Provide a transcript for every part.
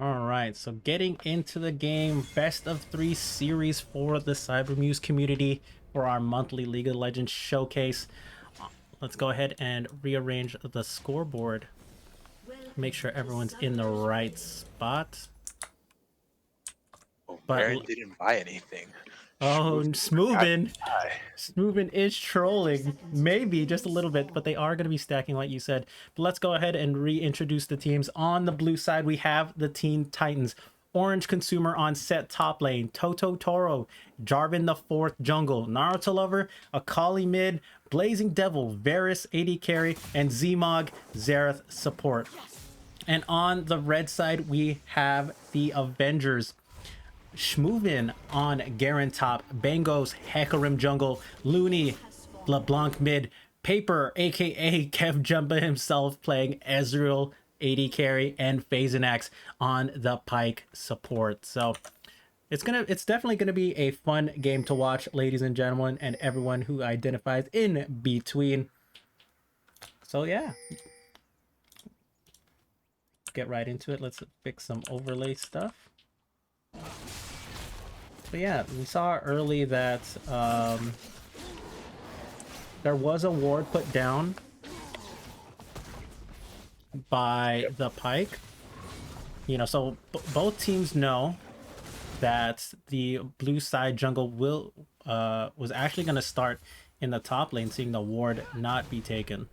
All right, so getting into the game, best of 3 series for the Cybermuse community for our monthly League of Legends showcase. Let's go ahead and rearrange the scoreboard. Make sure everyone's in the right spot. Oh, But Baron didn't buy anything. oh, Schmoovin forgot to Smoovin, buy. Smoovin is trolling, maybe just a little bit, but they are going to be stacking like you said. But let's go ahead and reintroduce the teams. On the blue side, we have the Teen Titans. Orange Consumer on set top lane, Toto Toro, Jarvan the fourth jungle, Naruto Lover, Akali mid, Blazing Devil, Varus AD carry, and Zmog Xerath support. And on the red side, we have the Avengers. Schmoovin on Garen top, Bangos Hecarim jungle, Looney LeBlanc mid, Paper aka KevJumba himself playing Ezreal AD carry, and Phazanax on the Pike support. So it's definitely gonna be a fun game to watch, ladies and gentlemen, and everyone who identifies in between. So yeah, get right into it. Let's fix some overlay stuff. But yeah, we saw early that there was a ward put down by the Pike. You know, so both teams know that the blue side jungle will was actually going to start in the top lane, seeing the ward not be taken,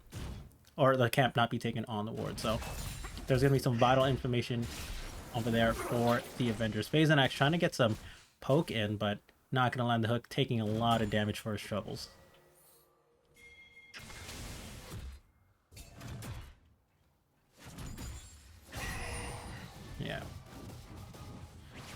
or the camp not be taken on the ward. So there's going to be some vital information over there for the Avengers. Phazanax trying to get some poke in, but not going to land the hook, taking a lot of damage for his troubles. Yeah.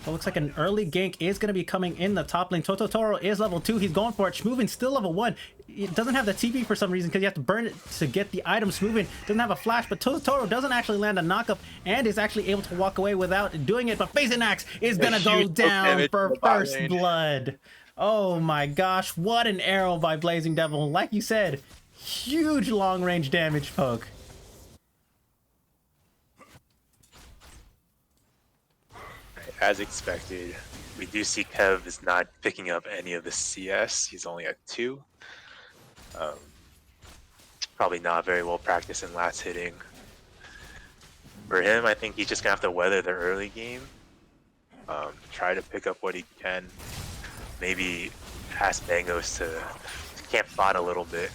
So it looks like an early gank is going to be coming in the top lane. Toto Toro is level 2. He's going for it. Schmoovin still level 1. It doesn't have the TP for some reason because you have to burn it to get the item. Schmoovin doesn't have a flash, but Toto Toro doesn't actually land a knockup and is actually able to walk away without doing it. But Phazanax is going to go down for first blood. Oh my gosh, what an arrow by Blazing Devil. Like you said, huge long range damage poke. As expected, we do see Kev is not picking up any of the CS. He's only at 2. Probably not very well practiced in last hitting. For him, I think he's just gonna have to weather the early game. Try to pick up what he can. Maybe ask Bangos to camp bot a little bit.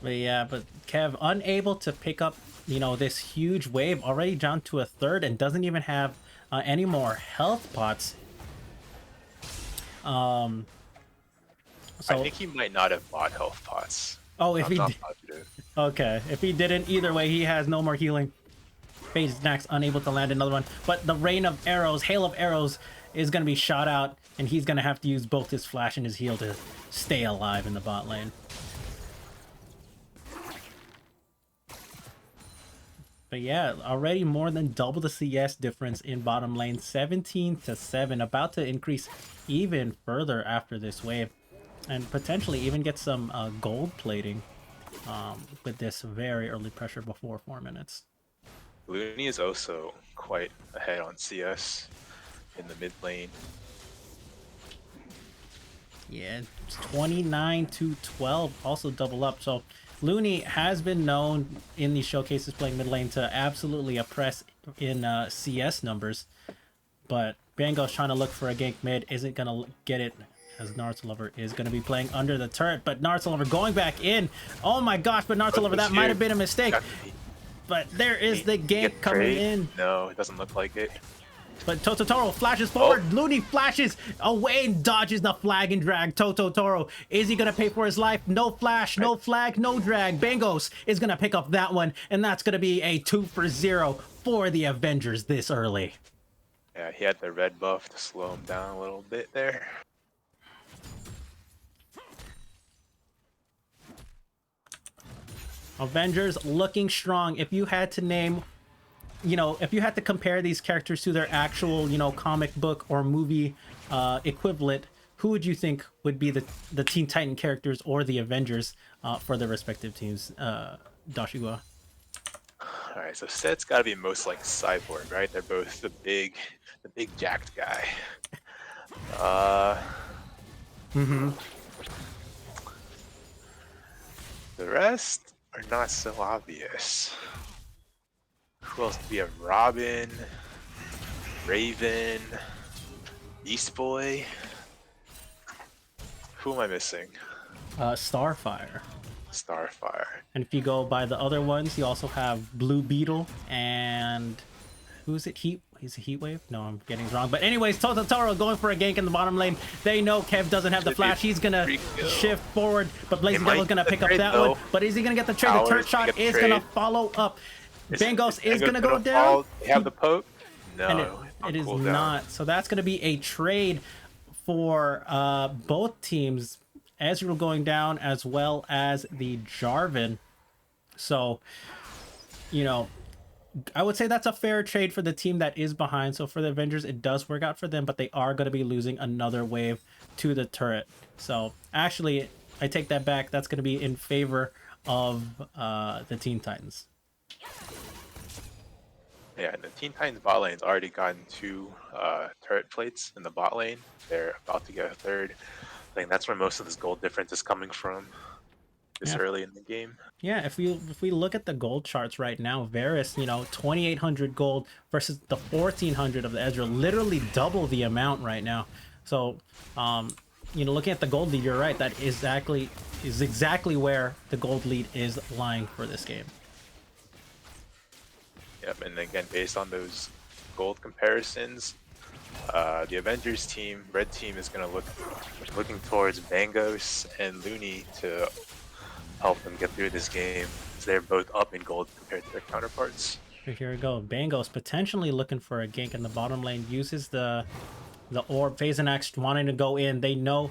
But yeah, but Kev unable to pick up, you know, this huge wave, already down to a third, and doesn't even have any more health pots. So I think he might not have bought health pots. Oh, if I'm he not did, positive. okay, if he didn't, either way, he has no more healing. Phazanax unable to land another one, but the rain of arrows, hail of arrows, is going to be shot out, and he's going to have to use both his flash and his heal to stay alive in the bot lane. But yeah, already more than double the CS difference in bottom lane, 17-7, about to increase even further after this wave, and potentially even get some gold plating with this very early pressure before 4 minutes. Looney is also quite ahead on CS in the mid lane. Yeah, 29-12, also double up. So Looney has been known in these showcases playing mid lane to absolutely oppress in CS numbers, but Bango's trying to look for a gank mid, isn't gonna get it, as Naruto Lover is gonna be playing under the turret, but Naruto Lover going back in. Oh my gosh, but Naruto Lover, that might have been a mistake. But there is the gank coming in. No, it doesn't look like it. But Toto Toro flashes forward. Looney flashes away and dodges the flag and drag. Toto Toro, is he going to pay for his life? No flash, no flag, no drag. Bangos is going to pick up that one. And that's going to be a 2-for-0 for the Avengers this early. Yeah, he had the red buff to slow him down a little bit there. Avengers looking strong. If you had to name, you know, if you had to compare these characters to their actual, you know, comic book or movie equivalent, who would you think would be the Teen Titan characters or the Avengers for their respective teams, Dashigua? All right, so Set's got to be most like Cyborg, right? They're both the big jacked guy. Mm-hmm. The rest are not so obvious. Who else? We have Robin, Raven, Beast Boy. Who am I missing? Starfire. Starfire. And if you go by the other ones, you also have Blue Beetle and who's it? He's a Heat Wave? No, I'm getting it wrong. But anyways, Totoro going for a gank in the bottom lane. They know Kev doesn't have the flash. He's gonna shift forward, but Blazing Devil's gonna pick up that one. But is he gonna get the trade? The turret shot is gonna follow up. Bangos is gonna go down. They have the poke? No, and it is not. So that's gonna be a trade for both teams. Ezreal going down as well as the Jarvan. So, you know, I would say that's a fair trade for the team that is behind. So for the Avengers, it does work out for them, but they are going to be losing another wave to the turret. So actually, I take that back. That's going to be in favor of the Teen Titans. Yeah, and the Teen Titans bot lane's already gotten 2 turret plates in the bot lane. They're about to get a third. I think that's where most of this gold difference is coming from this early in the game. Yeah, if we look at the gold charts right now, Varus, 2,800 gold versus the 1,400 of the Ezreal, literally double the amount right now. So, looking at the gold lead, you're right. That is exactly where the gold lead is lying for this game. Yep, and again, based on those gold comparisons, the Avengers team, red team, is going to looking towards Bangos and Looney to help them get through this game. So they're both up in gold compared to their counterparts. Here we go. Bangos potentially looking for a gank in the bottom lane. Uses the orb. Phazanax wanting to go in. They know,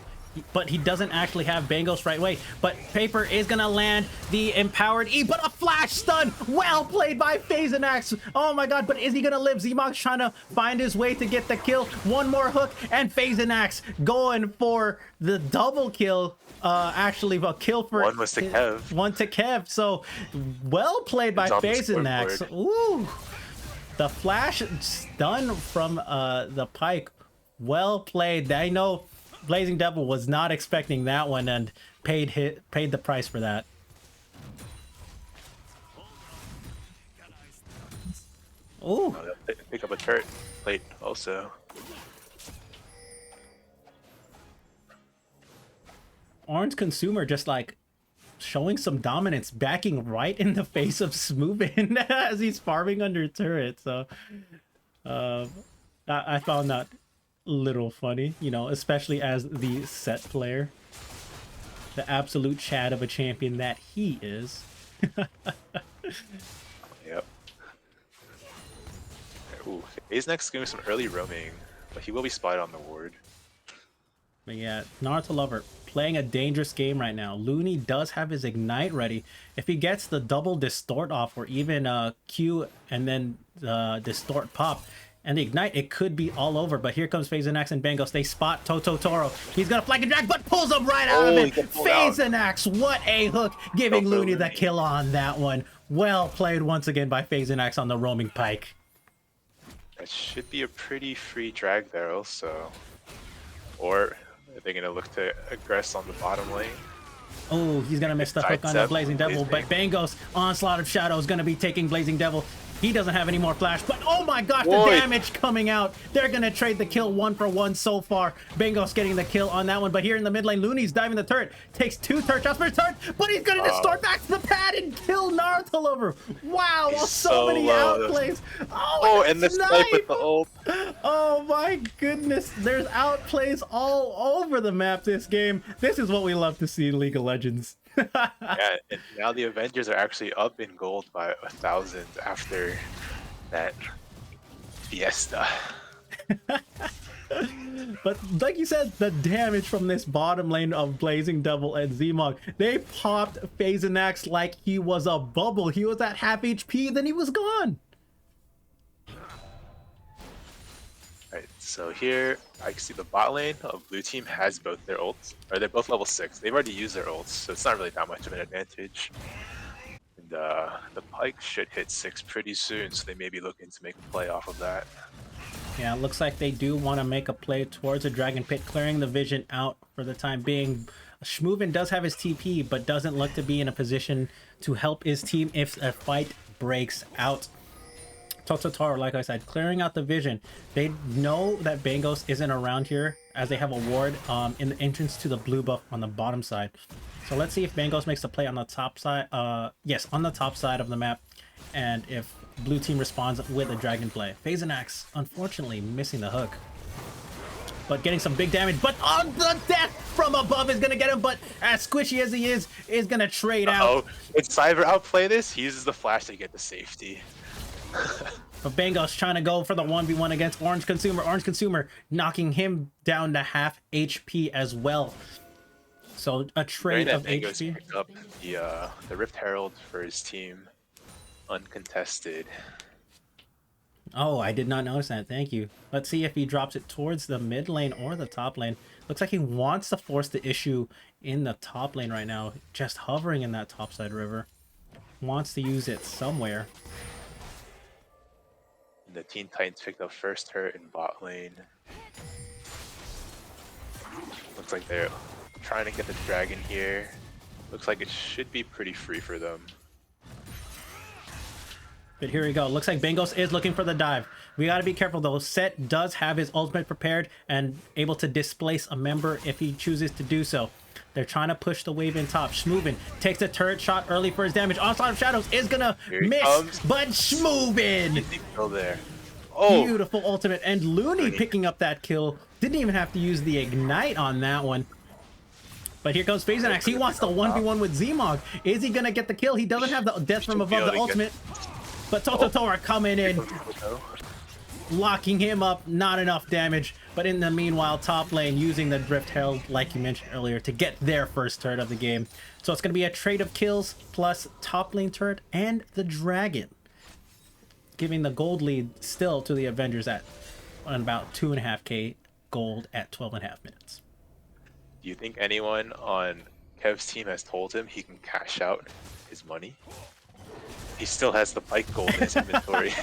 but he doesn't actually have Bangos right away. But Paper is going to land the empowered E, but a flash stun. Well played by Phazanax. Oh my god, but is he going to live? Zmog's trying to find his way to get the kill. One more hook, and Phazanax going for the double kill. Actually, a kill for one was to Kev. One to Kev. So well played by Phazanax. Ooh, the flash stun from the Pike. Well played. I know Blazing Devil was not expecting that one and paid the price for that. Ooh. Pick up a turret plate also. Orange Consumer just like showing some dominance, backing right in the face of Smoobin as he's farming under turret. So I found that a little funny, especially as the set player. The absolute Chad of a champion that he is. Yep. Ooh, Phazanax giving some early roaming, but he will be spotted on the ward. But yeah, Naruto Lover playing a dangerous game right now. Looney does have his Ignite ready. If he gets the double Distort off, or even Q and then Distort pop, and the Ignite, it could be all over. But here comes Phazanax and Bangos. They spot Totoro. He's going to flank and drag, but pulls him right out of it. Phazanax, what a hook, giving Looney the kill on that one. Well played once again by Phazanax on the roaming Pike. That should be a pretty free drag there also. Or are they going to look to aggress on the bottom lane? Oh, he's going to miss the hook on the Blazing Devil, but Bangos, Onslaught of Shadow, is going to be taking Blazing Devil. He doesn't have any more flash, but oh my gosh, the damage coming out. They're going to trade the kill 1-for-1 so far. Bangos getting the kill on that one, but here in the mid lane, Looney's diving the turret. Takes 2 turret shots for his turret, but he's going to distort back to the pad and kill Naruto Lover. Wow, so many outplays. Oh, and the snipe with the ult. Oh my goodness, there's outplays all over the map this game. This is what we love to see in League of Legends. Yeah, and now the Avengers are actually up in gold by 1,000 after that fiesta. But like you said, the damage from this bottom lane of Blazing Devil and Zmog, they popped Phazanax like he was a bubble. He was at half HP, then he was gone. Alright, so here I can see the bot lane of blue team has both their ults, or they're both level 6. They've already used their ults, so it's not really that much of an advantage. And The Pike should hit 6 pretty soon, so they may be looking to make a play off of that. Yeah, it looks like they do want to make a play towards a Dragon Pit, clearing the vision out for the time being. Schmoovin does have his TP, but doesn't look to be in a position to help his team if a fight breaks out. Tototaro, like I said, clearing out the vision. They know that Bangos isn't around here, as they have a ward in the entrance to the blue buff on the bottom side. So let's see if Bangos makes a play on the top side. Yes, on the top side of the map, and if blue team responds with a dragon play. Phazanax, unfortunately, missing the hook, but getting some big damage. But on the death from above is gonna get him. But as squishy as he is gonna trade out. Oh, did Cyber outplay this? He uses the flash to get the safety. But Bangos trying to go for the 1v1 against Orange Consumer. Orange Consumer knocking him down to half HP as well. So a trade of HP. Picked up the Rift Herald for his team, uncontested. Oh, I did not notice that. Thank you. Let's see if he drops it towards the mid lane or the top lane. Looks like he wants to force the issue in the top lane right now. Just hovering in that topside river. Wants to use it somewhere. The Teen Titans picked up first turret in bot lane. Looks like they're trying to get the dragon here. Looks like it should be pretty free for them. But here we go. Looks like Bangos is looking for the dive. We got to be careful though. Set does have his ultimate prepared and able to displace a member if he chooses to do so. They're trying to push the wave in top. Schmoovin takes the turret shot early for his damage. Onslaught of Shadows is gonna miss, but Schmoovin! Easy kill there. Oh! Beautiful ultimate. And Looney picking up that kill. Didn't even have to use the ignite on that one. But here comes Phazanax. He wants the 1v1 with Zmog. Is he gonna get the kill? He doesn't have the death from above the ultimate. But Tototora coming in, locking him up. Not enough damage. But in the meanwhile, top lane using the Drift Herald, like you mentioned earlier, to get their first turret of the game. So it's going to be a trade of kills plus top lane turret and the dragon, giving the gold lead still to the Avengers at about 2.5k gold at 12.5 minutes. Do you think anyone on Kev's team has told him he can cash out his money? He still has the Pike gold in his inventory.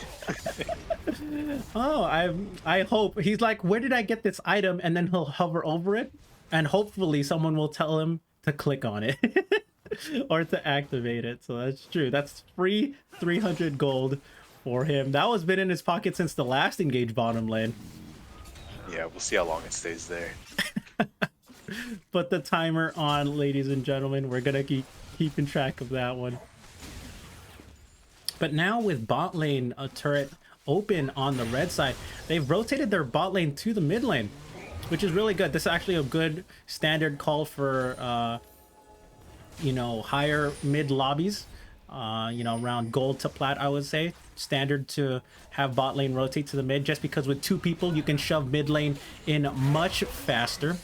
Oh, I hope. He's like, where did I get this item? And then he'll hover over it, and hopefully someone will tell him to click on it or to activate it. So that's true. That's free 300 gold for him. That was been in his pocket since the last engage bottom lane. Yeah, we'll see how long it stays there. Put the timer on, ladies and gentlemen. We're gonna keep keeping track of that one. But now with bot lane a turret open on the red side, they've rotated their bot lane to the mid lane, which is really good. This is actually a good standard call for you know, higher mid lobbies, you know, around gold to plat. I would say standard to have bot lane rotate to the mid, just because with 2 people you can shove mid lane in much faster.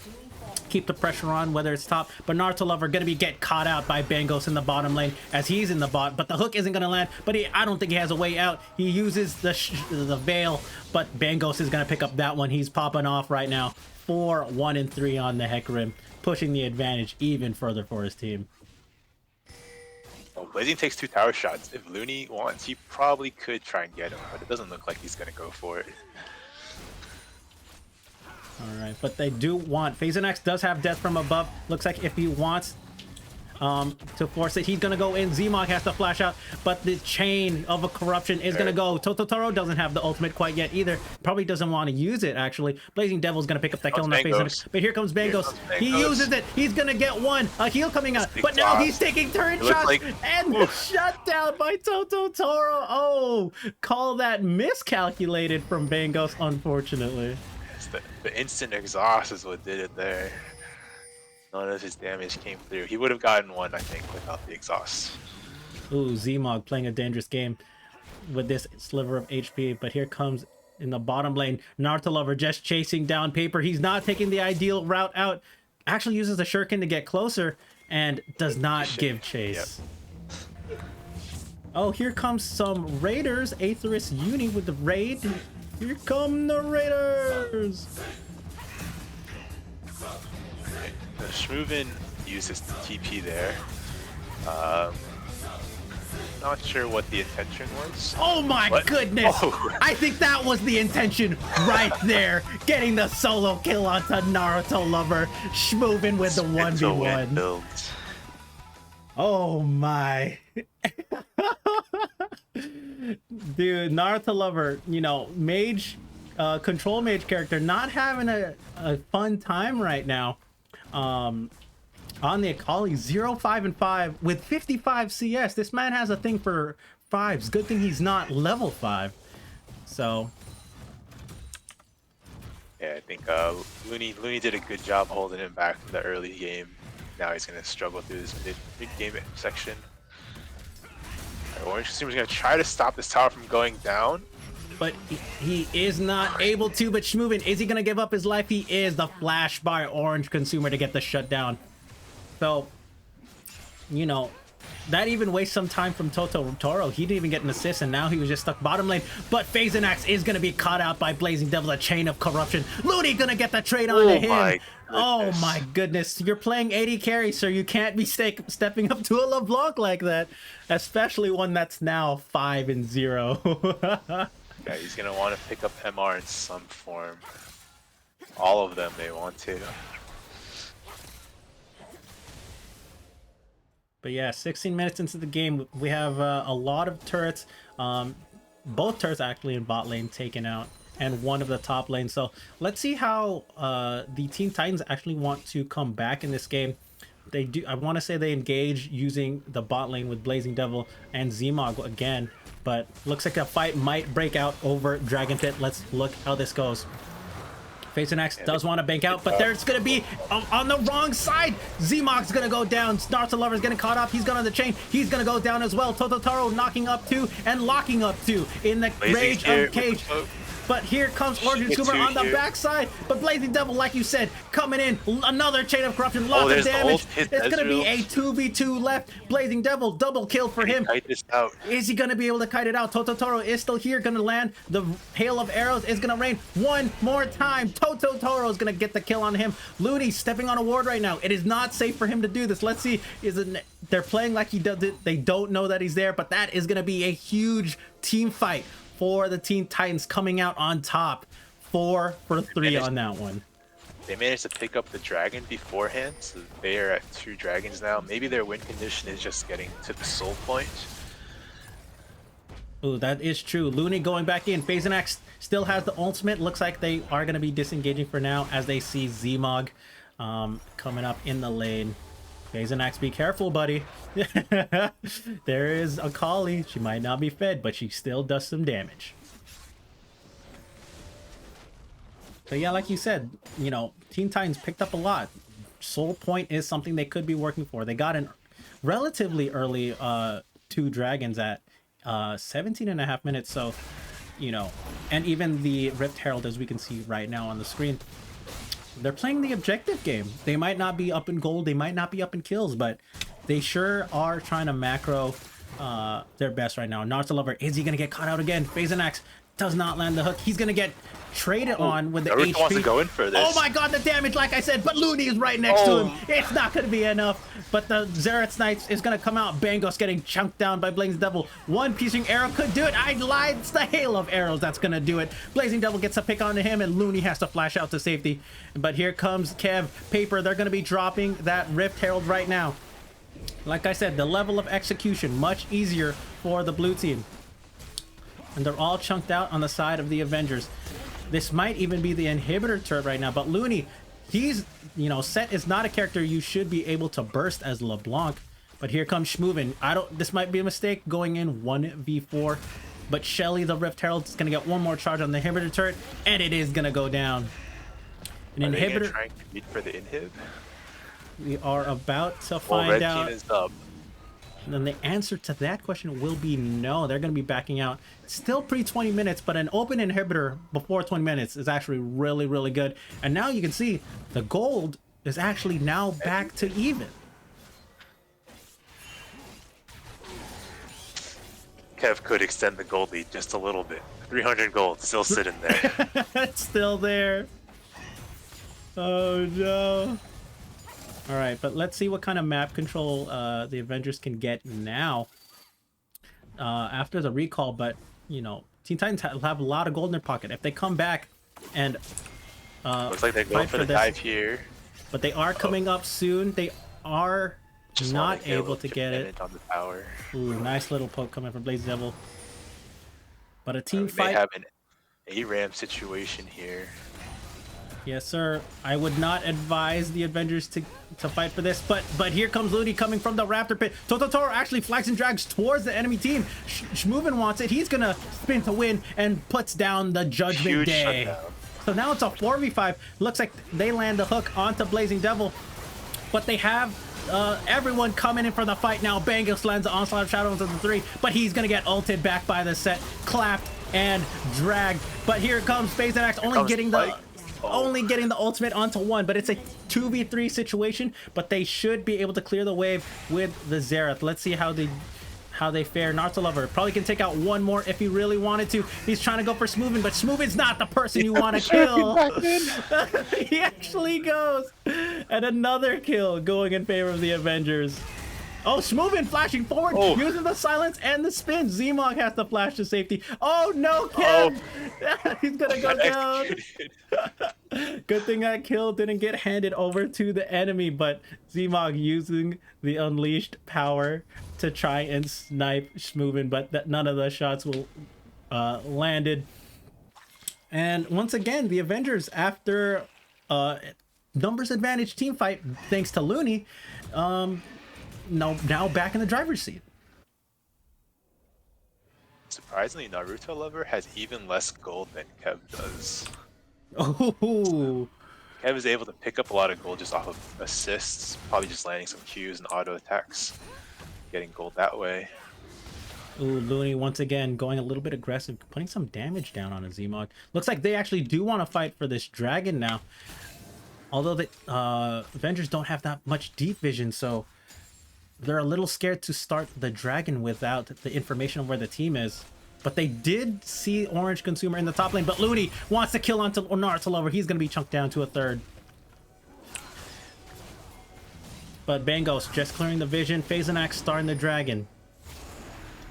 Keep the pressure on, whether it's top. But Naruto Lover gonna get caught out by Bangos in the bottom lane as he's in the bot, but the hook isn't gonna land. But I don't think he has a way out. He uses the veil, but Bangos is gonna pick up that one. He's popping off right now. 4, 1, and 3 on the Heck Rim, pushing the advantage even further for his team. Well, Blazing takes 2 tower shots. If Looney wants, he probably could try and get him, but it doesn't look like he's gonna go for it. Alright, but they do want... Phazanax does have death from above. Looks like if he wants to force it, he's going to go in. Zmog has to flash out, but the chain of a corruption is going to go. Tototaro doesn't have the ultimate quite yet either. Probably doesn't want to use it, actually. Blazing Devil's going to pick up that kill on the Phazanax. But here comes Bangos. He uses it. He's going to get one. A heal coming out. But now he's taking turret shots and shut down by Tototaro. Oh, call that miscalculated from Bangos, unfortunately. The instant exhaust is what did it there. None of his damage came through. He would have gotten one, I think, without the exhaust. Ooh, Zmog playing a dangerous game with this sliver of HP. But here comes in the bottom lane, Naruto Lover just chasing down Paper. He's not taking the ideal route out. Actually uses the shuriken to get closer and does not give chase. Yep. Oh, here comes some Raiders. Aetherus Uni with the raid. Here come the Raiders! Schmoovin uses the TP there. Not sure what the intention was. Oh my What? goodness! Oh. I think that was the intention right there. Getting the solo kill onto Naruto Lover. Moving with the Spin to win 1v1. builds. Oh my. Dude, Naruto Lover, you know, mage, control mage character, not having a fun time right now. On the Akali, 0, 5, and 5 with 55 CS. This man has a thing for 5s. Good thing he's not level 5. So. Yeah, I think Looney did a good job holding him back from the early game. Now he's going to struggle through this mid-game section. Orange Consumer's going to try to stop this tower from going down. But he is not able to. But Schmoovin, is he going to give up his life? He is. The flash by Orange Consumer to get the shutdown. So, you know, that even wastes some time from Toro. He didn't even get an assist, and now he was just stuck bottom lane. But Phazanax is going to be caught out by Blazing Devil, a chain of corruption. Looney going to get the trade onto him. Oh my goodness. You're playing AD carry, sir. You can't be stepping up to a LeBlanc like that. Especially one that's now 5-0. Yeah, he's going to want to pick up MR in some form. All of them may want to. But yeah, 16 minutes into the game, we have a lot of turrets. Both turrets actually in bot lane taken out, and one of the top lanes. So let's see how the Teen Titans actually want to come back in this game. They do. I want to say they engage using the bot lane with Blazing Devil and Zmog again, but looks like a fight might break out over Dragon Pit. Let's look how this goes. Phazanax does want to bank out, but there's going to be on the wrong side. Zmog's going to go down. Naruto Lover's getting caught up. He's going on the chain. He's going to go down as well. Tototaro knocking up 2 and locking up 2 in the rage of Cage. But here comes Orange Consumer on the backside. But Blazing Devil, like you said, coming in. Another chain of corruption. Lots of damage. It's going to be a 2v2 left. Blazing Devil, double kill for him. Is he going to be able to kite it out? Tototaro is still here, going to land. The hail of arrows is going to rain one more time. Tototaro is going to get the kill on him. Looney stepping on a ward right now. It is not safe for him to do this. Let's see. They're playing like he does it. They don't know that he's there, but that is going to be a huge team fight for the Teen Titans, coming out on top. 4 for 3 on that one. They managed to pick up the dragon beforehand, so they are at 2 dragons now. Maybe their win condition is just getting to the soul point. Ooh, that is true. Looney going back in. Phazanax still has the ultimate. Looks like they are going to be disengaging for now as they see Zmog coming up in the lane. Phazanax, be careful, buddy. There is a Akali. She might not be fed, but she still does some damage. So yeah, like you said, you know, Teen Titans picked up a lot. Soul Point is something they could be working for. They got an relatively early 2 dragons at 17.5 minutes. So, you know, and even the Rift Herald, as we can see right now on the screen, they're playing the objective game. They might not be up in gold, they might not be up in kills, but they sure are trying to macro their best right now. Naruto Lover, is he going to get caught out again? Phazanax does not land the hook. He's going to get traded on with the Naruto HP. wants to go in for this. Oh my god, the damage, like I said, but Looney is right next to him. It's not going to be enough, but the Xerath Knights is going to come out. Bangos getting chunked down by Blazing Devil. One piercing arrow could do it. I lied. It's the hail of arrows that's going to do it. Blazing Devil gets a pick onto him, and Looney has to flash out to safety. But here comes Kev, Paper. They're going to be dropping that Rift Herald right now. Like I said, the level of execution much easier for the blue team. And they're all chunked out on the side of the Avengers. This might even be the inhibitor turret right now, but Looney, he's, you know, Set is not a character you should be able to burst as LeBlanc. But here comes Schmoovin. This might be a mistake going in 1v4, but Shelly, the Rift Herald, is going to get one more charge on the inhibitor turret, and it is going to go down. An inhibitor. Trying to compete for the inhib? We are about to find out. Red team is up. And then the answer to that question will be no. They're going to be backing out. Still pre-20 minutes, but an open inhibitor before 20 minutes is actually really, really good. And now you can see the gold is actually now back to even. Kev could extend the gold lead just a little bit. 300 gold still sitting there. It's still there. Oh no. All right, but let's see what kind of map control the Avengers can get now. after the recall, but you know, Teen Titans have a lot of gold in their pocket. If they come back and Looks like they're going fight for the this, dive here. but they are coming up soon. They are Just wanna not get a able little to get it. dependent on the power. Ooh, nice little poke coming from Blaze Devil. But a team We may fight. have an ARAM situation here. Yes, sir. I would not advise the Avengers to fight for this, but here comes Looney coming from the Raptor pit. Tototoro actually flags and drags towards the enemy team. Shmoovin wants it. He's gonna spin to win and puts down the Judgment Huge Day. shutdown. So now it's a 4v5. Looks like they land the hook onto Blazing Devil, but they have everyone coming in for the fight now. Bangos lands the Onslaught of Shadow into the 3, but he's gonna get ulted back by the set, clapped and dragged. But here comes Phase and Axe, only getting the ultimate onto 1, but it's a 2v3 situation. But they should be able to clear the wave with the Xerath. Let's see how they fare. Naruto Lover probably can take out one more if he really wanted to. He's trying to go for Smoovin, but Smoovin's not the person you want to kill. He actually goes. And another kill going in favor of the Avengers. Oh, Smoovin flashing forward, using the silence and the spin. Zmog has to flash to safety. Oh, no, Kev! He's gonna go down. Good thing that kill didn't get handed over to the enemy, but Zmog using the unleashed power to try and snipe Smoovin, but none of the shots will landed. And once again, the Avengers, after numbers advantage team fight, thanks to Looney, now back in the driver's seat. Surprisingly, Naruto Lover has even less gold than Kev does. Oh, Kev is able to pick up a lot of gold just off of assists, probably just landing some Qs and auto attacks, getting gold that way. ooh, Looney once again going a little bit aggressive, putting some damage down on a Zmog. Looks like they actually do want to fight for this dragon now. Although the Avengers don't have that much deep vision, so they're a little scared to start the dragon without the information of where the team is. But they did see Orange Consumer in the top lane, but Looney wants to kill onto Naruto Lover. He's going to be chunked down to a 3rd. But Bangos just clearing the vision. Phase and Axe starting the dragon.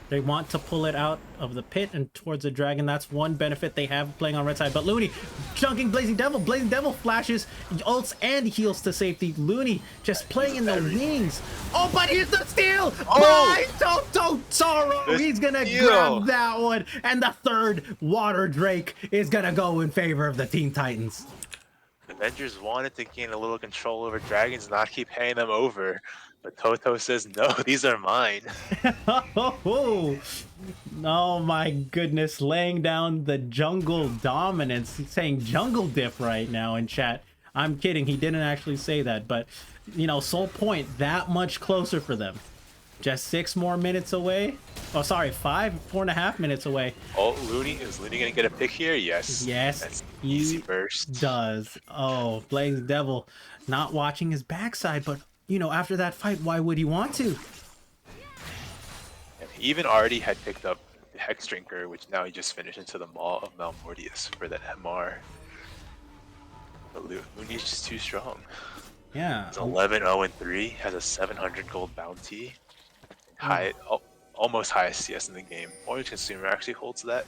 They want to pull it out of the pit and towards the dragon. That's one benefit they have playing on red side. But Looney chunking Blazing Devil. Blazing Devil flashes, ults, and heals to safety. Looney just playing in the wings. Oh, but here's the steal by Tototoro. He's going to grab that one. And the 3rd Water Drake is going to go in favor of the Teen Titans. Avengers wanted to gain a little control over dragons, not keep handing them over. But Toto says, no, these are mine. Oh my goodness, laying down the jungle dominance. He's saying jungle diff right now in chat. I'm kidding, he didn't actually say that, but you know, Soul Point that much closer for them. Just 6 more minutes away. Oh, sorry, 4.5 minutes away. Oh, is Looney gonna get a pick here? Yes. Yes, That's easy burst. does. Oh, Blaze Devil not watching his backside, but you know, after that fight, why would he want to? And he even already had picked up the Hex Drinker, which now he just finished into the Maw of Malmortius for that MR. But Looney's just too strong. Yeah. It's 11-0-3, has a 700 gold bounty. Almost highest CS in the game. Orange Consumer actually holds that.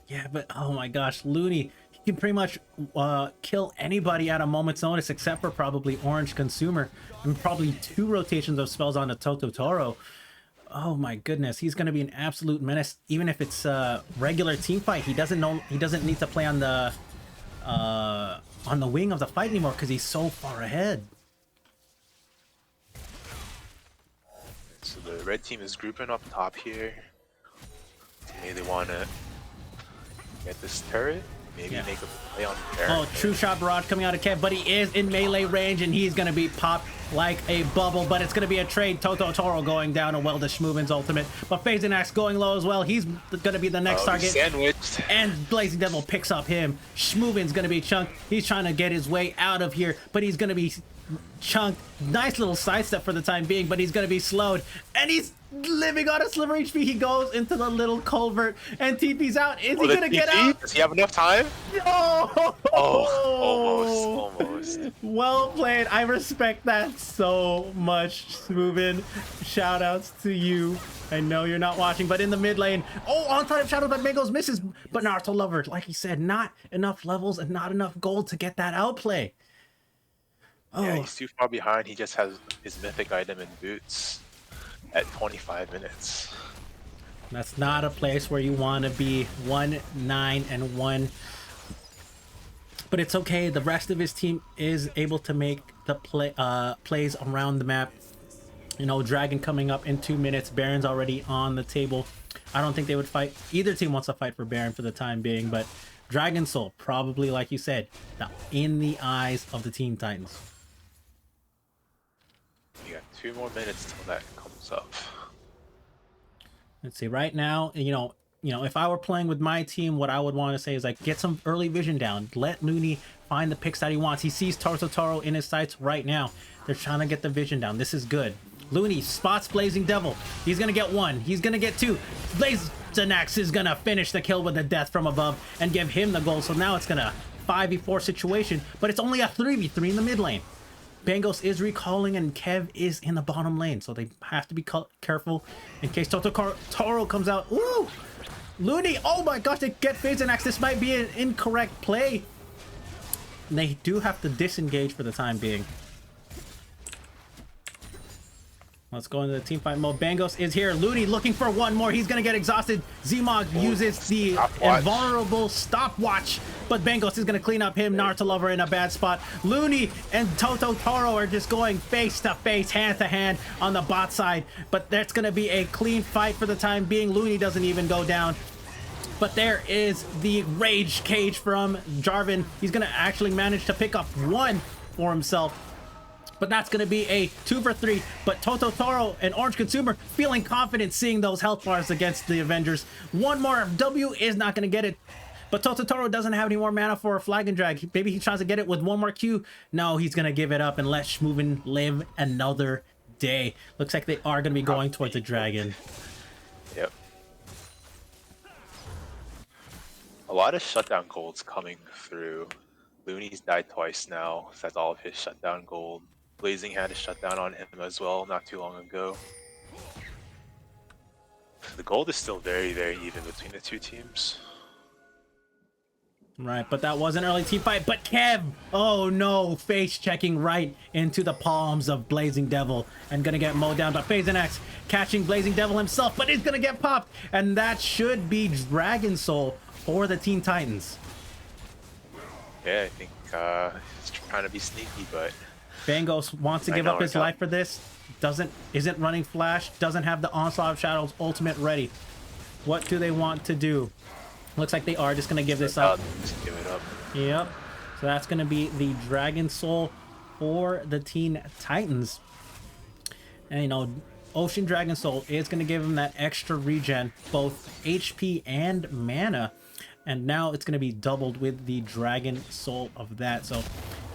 Yeah, but oh my gosh, Looney, he can pretty much kill anybody at a moment's notice except for probably Orange Consumer and probably 2 rotations of spells on the Tototoro. Oh my goodness, he's going to be an absolute menace. Even if it's a regular team fight, he doesn't need to play on the wing of the fight anymore because he's so far ahead. So the red team is grouping up top here. Maybe they want to get this turret. Maybe make a play on the Oh, true shot barrage coming out of Kev, but he is in melee range and he's going to be popped like a bubble, but it's going to be a trade. Tototoro going down and well to Shmoovin's ultimate, but Phase and Axe going low as well. He's going to be the next target. Sandwiched. And Blazing Devil picks up him. Shmoovin's going to be chunked. He's trying to get his way out of here, but he's going to be chunked. Nice little sidestep for the time being, but he's going to be slowed. And he's living on a sliver HP. He goes into the little culvert and TP's out. Is he going to get out? Does he have enough time? No! Oh, almost. Well played. I respect that so much, Smoovin. Shout outs to you. I know you're not watching, but in the mid lane. Oh, on side of Shadow, but Mangos misses. But Naruto Lover, like he said, not enough levels and not enough gold to get that outplay. Yeah, he's too far behind. He just has his mythic item in boots at 25 minutes. That's not a place where you want to be. 1-9-1. But it's okay. The rest of his team is able to make the plays around the map. You know, Dragon coming up in 2 minutes. Baron's already on the table. I don't think they would fight. Either team wants to fight for Baron for the time being, but Dragon Soul, probably, like you said, in the eyes of the Team Titans. You got 2 more minutes till that comes up. Let's see. Right now, you know, if I were playing with my team, what I would want to say is like get some early vision down. Let Looney find the picks that he wants. He sees Toro in his sights right now. They're trying to get the vision down. This is good. Looney spots Blazing Devil. He's gonna get 1. He's gonna get 2. Blazinax is gonna finish the kill with the death from above and give him the goal. So now it's gonna 5v4 situation, but it's only a 3v3 in the mid lane. Bangos is recalling and Kev is in the bottom lane, so they have to be careful in case Toro comes out. Ooh! Looney! Oh my gosh, they get Blazinax. This might be an incorrect play. And they do have to disengage for the time being. Let's go into the team fight mode. Bangos is here. Looney looking for 1 more. He's going to get exhausted. Zmog uses the invulnerable stopwatch. But Bangos is going to clean up him. Naruto Lover in a bad spot. Looney and Toro are just going face to face, hand to hand on the bot side. But that's going to be a clean fight for the time being. Looney doesn't even go down. But there is the Rage Cage from Jarvan. He's going to actually manage to pick up 1 for himself. But that's going to be a 2 for 3. But Toro and Orange Consumer feeling confident seeing those health bars against the Avengers. 1 more W is not going to get it. But Toro doesn't have any more mana for a flag and drag. Maybe he tries to get it with 1 more Q. No, he's going to give it up and let Schmoovin live another day. Looks like they are going to be going towards the dragon. Yep. A lot of shutdown golds coming through. Looney's died twice now. So that's all of his shutdown gold. Blazing had a shutdown on him as well not too long ago. The gold is still very, very even between the 2 teams. Right, but that was an early team fight. But Kev, oh no, face checking right into the palms of Blazing Devil and gonna get mowed down. But Phazanax catching Blazing Devil himself, but he's gonna get popped. And that should be Dragon Soul for the Teen Titans. Yeah, I think he's trying to be sneaky, but Bangos wants to give up his life for this. Isn't running flash, doesn't have the Onslaught of Shadows ultimate ready. What do they want to do? Looks like they are just going to give this up. Just give it up. Yep. So that's going to be the Dragon Soul for the Teen Titans. And you know, Ocean Dragon Soul is going to give him that extra regen, both HP and mana. And now it's going to be doubled with the Dragon Soul of that. So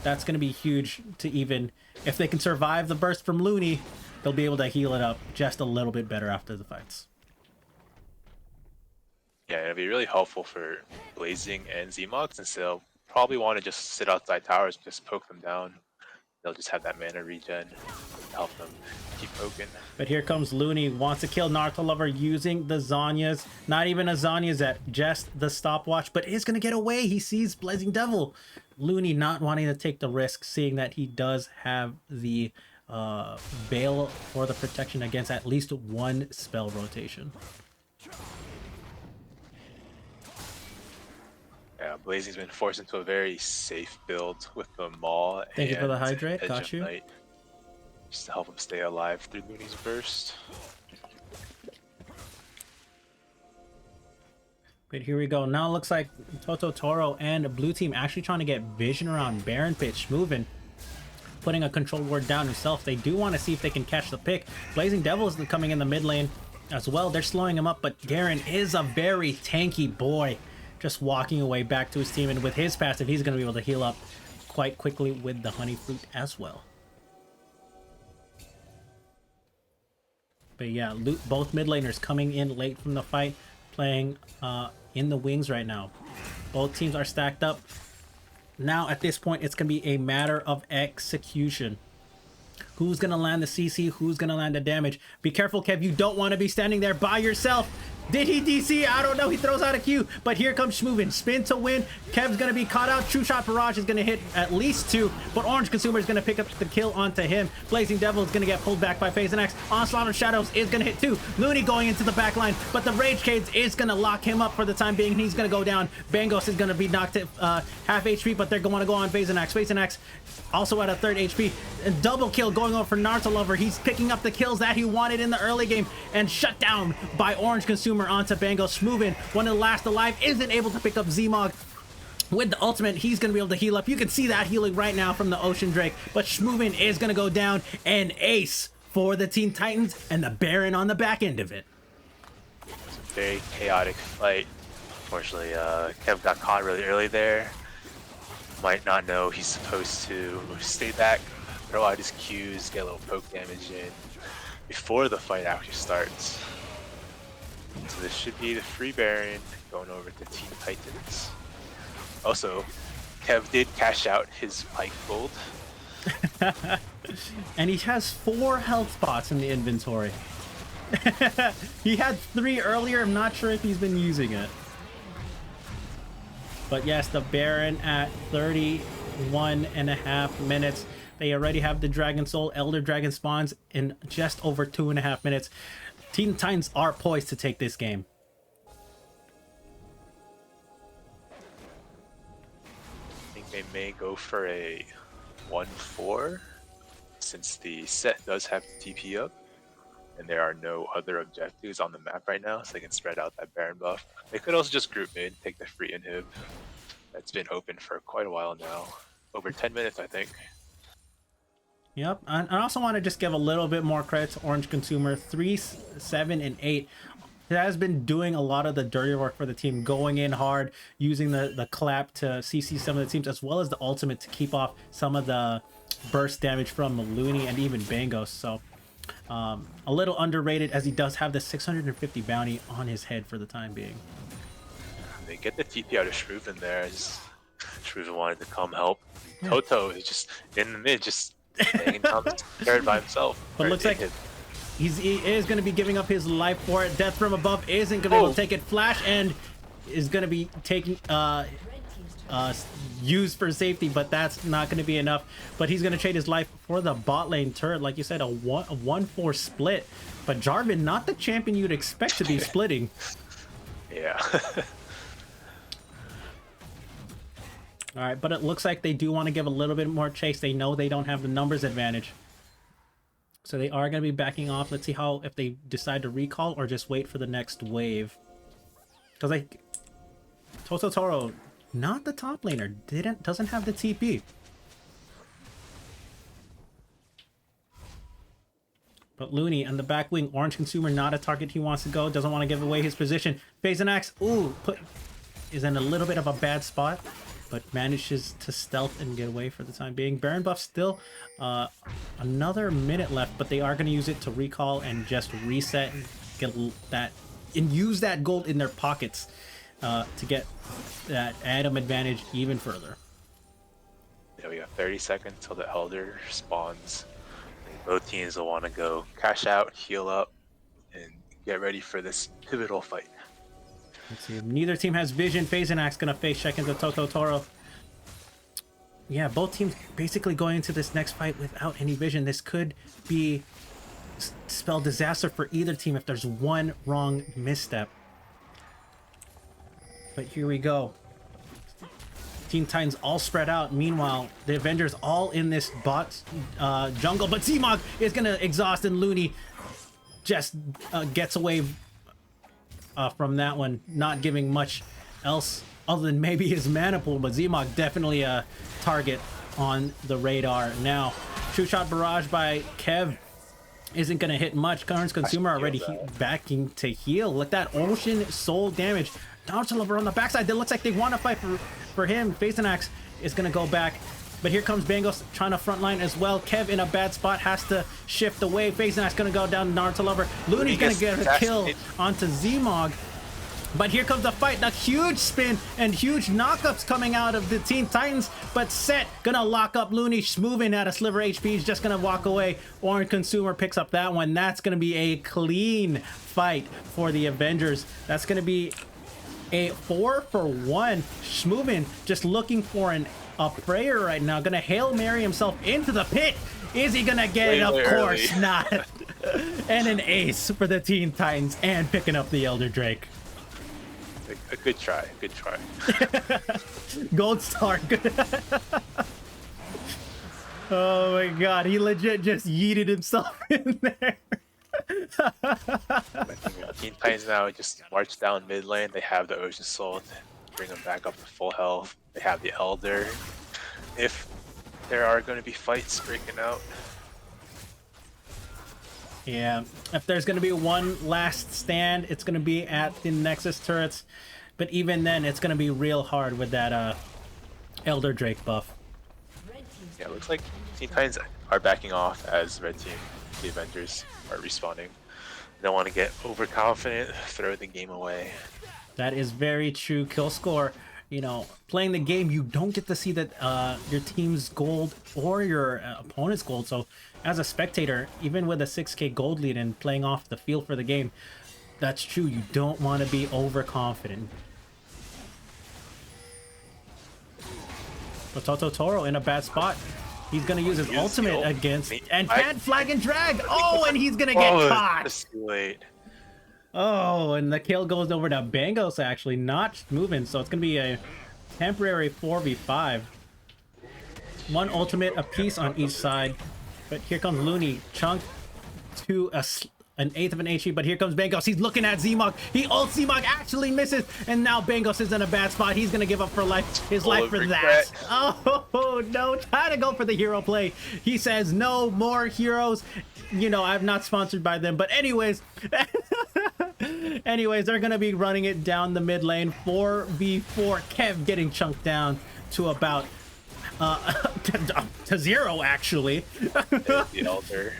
that's going to be huge to even, if they can survive the burst from Looney, they'll be able to heal it up just a little bit better after the fights. Yeah, it'll be really helpful for Blazing and Zmog since they'll probably want to just sit outside towers and just poke them down. They'll just have that mana regen to help them keep poking. But here comes Looney, wants to kill Naruto Lover using the Zanyas. Not even a Zanyas, just the stopwatch, but is going to get away. He sees Blazing Devil. Looney not wanting to take the risk, seeing that he does have the Veil for the protection against at least 1 spell rotation. Yeah, Blazing's been forced into a very safe build with the Maul. Thank you for the hydrate. Got you. Knight, just to help him stay alive through Looney's burst. But here we go. Now it looks like Toro and Blue Team actually trying to get vision around Baron Pit. Schmoovin putting a control ward down himself. They do want to see if they can catch the pick. Blazing Devil is coming in the mid lane as well. They're slowing him up, but Garen is a very tanky boy. Just walking away back to his team, and with his passive, he's going to be able to heal up quite quickly with the Honey Fruit as well. But yeah, both mid laners coming in late from the fight, playing in the wings right now. Both teams are stacked up. Now at this point, it's going to be a matter of execution. Who's going to land the CC? Who's going to land the damage? Be careful, Kev. You don't want to be standing there by yourself. Did he DC? I don't know. He throws out a Q, but here comes Schmoovin. Spin to win. Kev's going to be caught out. True Shot Barrage is going to hit at least 2, but Orange Consumer is going to pick up the kill onto him. Blazing Devil is going to get pulled back by FaZe and X. Onslaught of Shadows is going to hit 2. Looney going into the back line, but the Rage Cades is going to lock him up for the time being. He's going to go down. Bangos is going to be knocked at half HP, but they're going to go on FaZe and X. FaZe and X also at a 3rd HP. And double kill going over for Naruto Lover. He's picking up the kills that he wanted in the early game and shut down by Orange Consumer onto Bangos. Schmoovin, one of the last alive, isn't able to pick up Zmog. With the ultimate, he's going to be able to heal up. You can see that healing right now from the Ocean Drake. But Schmoovin is going to go down. An ace for the Teen Titans and the Baron on the back end of it. It's a very chaotic fight. Unfortunately, Kev got caught really early there. Might not know he's supposed to stay back, throw out his Qs, get a little poke damage in before the fight actually starts. So this should be the free Baron going over to Teen Titans. Also, Kev did cash out his Pike Gold. And he has 4 health pots in the inventory. He had 3 earlier. I'm not sure if he's been using it. But yes, the Baron at 31.5 minutes. They already have the Dragon Soul. Elder Dragon spawns in just over 2.5 minutes. Teen Titans are poised to take this game. I think they may go for a 1-4 since the set does have the TP up and there are no other objectives on the map right now, so they can spread out that Baron buff. They could also just group mid, take the free inhib. That's been open for quite a while now. Over 10 minutes, I think. Yep, and I also want to just give a little bit more credit to Orange Consumer. 3, 7, and 8. It has been doing a lot of the dirty work for the team, going in hard, using the clap to CC some of the teams, as well as the ultimate to keep off some of the burst damage from Looney and even Bangos. So a little underrated, as he does have the 650 bounty on his head for the time being. They get the TP out of Shroven there, as Shroven wanted to come help. Toto is just in the mid, just hanging down the turret by himself. But looks like he is going to be giving up his life for it. Death from above isn't going to be able to take it. Flash and is going to be taking used for safety, but that's not going to be enough. But he's going to trade his life for the bot lane turret. Like you said, a 1-4 split. But Jarvan, not the champion you'd expect to be splitting. Yeah. All right, but it looks like they do want to give a little bit more chase. They know they don't have the numbers advantage. So they are going to be backing off. Let's see how, if they decide to recall or just wait for the next wave. Because like Toro, not the top laner, doesn't have the TP. But Looney on the back wing, Orange Consumer, not a target he wants to go. Doesn't want to give away his position. FaZe and Axe, is in a little bit of a bad spot, but manages to stealth and get away for the time being. Baron buff still another minute left, but they are going to use it to recall and just reset and get that and use that gold in their pockets to get that Adam advantage even further. Yeah, we got 30 seconds till the Elder spawns. Both teams will want to go cash out, heal up, and get ready for this pivotal fight. Let's see. Neither team has vision. FaZe and Axe gonna face check into Toro. Yeah, both teams basically going into this next fight without any vision. This could be spell disaster for either team if there's one wrong misstep. But here we go. Teen Titans all spread out. Meanwhile, the Avengers all in this bot jungle. But Zmog is gonna exhaust, and Looney just gets away from that one, not giving much else other than maybe his mana pool. But Zmog definitely a target on the radar now. True Shot Barrage by Kev isn't gonna hit much. Current Consumer already backing to heal. Look at that Ocean Soul damage. Naruto Lover on the backside. It looks like they want to fight for him. FaZe and Axe is gonna go back. But here comes Bangos trying to frontline as well. Kev in a bad spot, has to shift away. Fazenak's gonna go down Naruto Lover. Looney's gonna get a kill onto Zmog. But here comes the fight, the huge spin and huge knockups coming out of the Teen Titans. But Set gonna lock up Looney, moving at a sliver HP. He's just gonna walk away. Orange Consumer picks up that one. That's gonna be a clean fight for the Avengers. That's gonna be a 4-for-1. Schmovin just looking for a prayer right now. Gonna Hail Mary himself into the pit. Is he gonna get it? Of course not. And an ace for the Teen Titans and picking up the Elder Drake. A good try. Good try. Gold star. Oh my god, he legit just yeeted himself in there. Teen Titans now just march down mid lane. They have the Ocean Soul to bring them back up to full health. They have the Elder. If there are going to be fights breaking out. Yeah, if there's going to be one last stand, it's going to be at the Nexus turrets. But even then, it's going to be real hard with that Elder Drake buff. Yeah, it looks like Teen Titans are backing off as Red Team, the Avengers, are respawning. They don't want to get overconfident, throw the game away. That is very true. Kill score, you know, playing the game, you don't get to see that your team's gold or your opponent's gold. So as a spectator, even with a 6k gold lead and playing off the field for the game, that's true. You don't want to be overconfident. But Totoro in a bad spot. He's gonna use his ultimate against and can't flag and drag. Oh, and he's gonna get caught. Too late. Oh, and the kill goes over to Bangos, actually, not moving. So it's gonna be a temporary 4v5. One ultimate apiece on each side. But here comes Looney, chunk to an eighth of an HP, but here comes Bangos. He's looking at Zmog. He ults Zmog, actually misses, and now Bangos is in a bad spot. He's gonna give up for his life for that. Oh no, try to go for the hero play. He says no more heroes. You know, I'm not sponsored by them, but anyways, they're gonna be running it down the mid lane. 4v4. Kev getting chunked down to about to 0 actually. The Elder.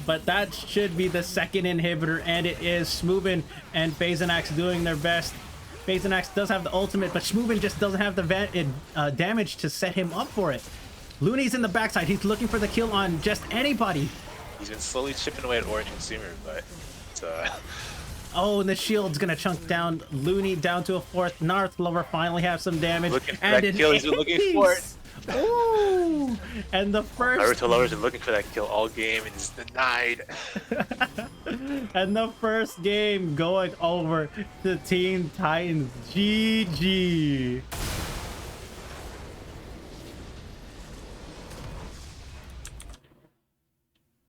But that should be the second inhibitor, and it is. Schmovin and Phazanax doing their best. Phazanax does have the ultimate, but Schmovin just doesn't have the damage to set him up for it. Looney's in the backside. He's looking for the kill on just anybody. He's been slowly chipping away at Orange Consumer, but it's, Oh, and the shield's gonna chunk down Looney down to a 4th. Naruto Lover finally have some damage. Looking for that kill. He's been looking for it. Ooh! And the first... Naruto Lover's been looking for that kill all game and is denied. And the first game going over to Teen Titans. GG.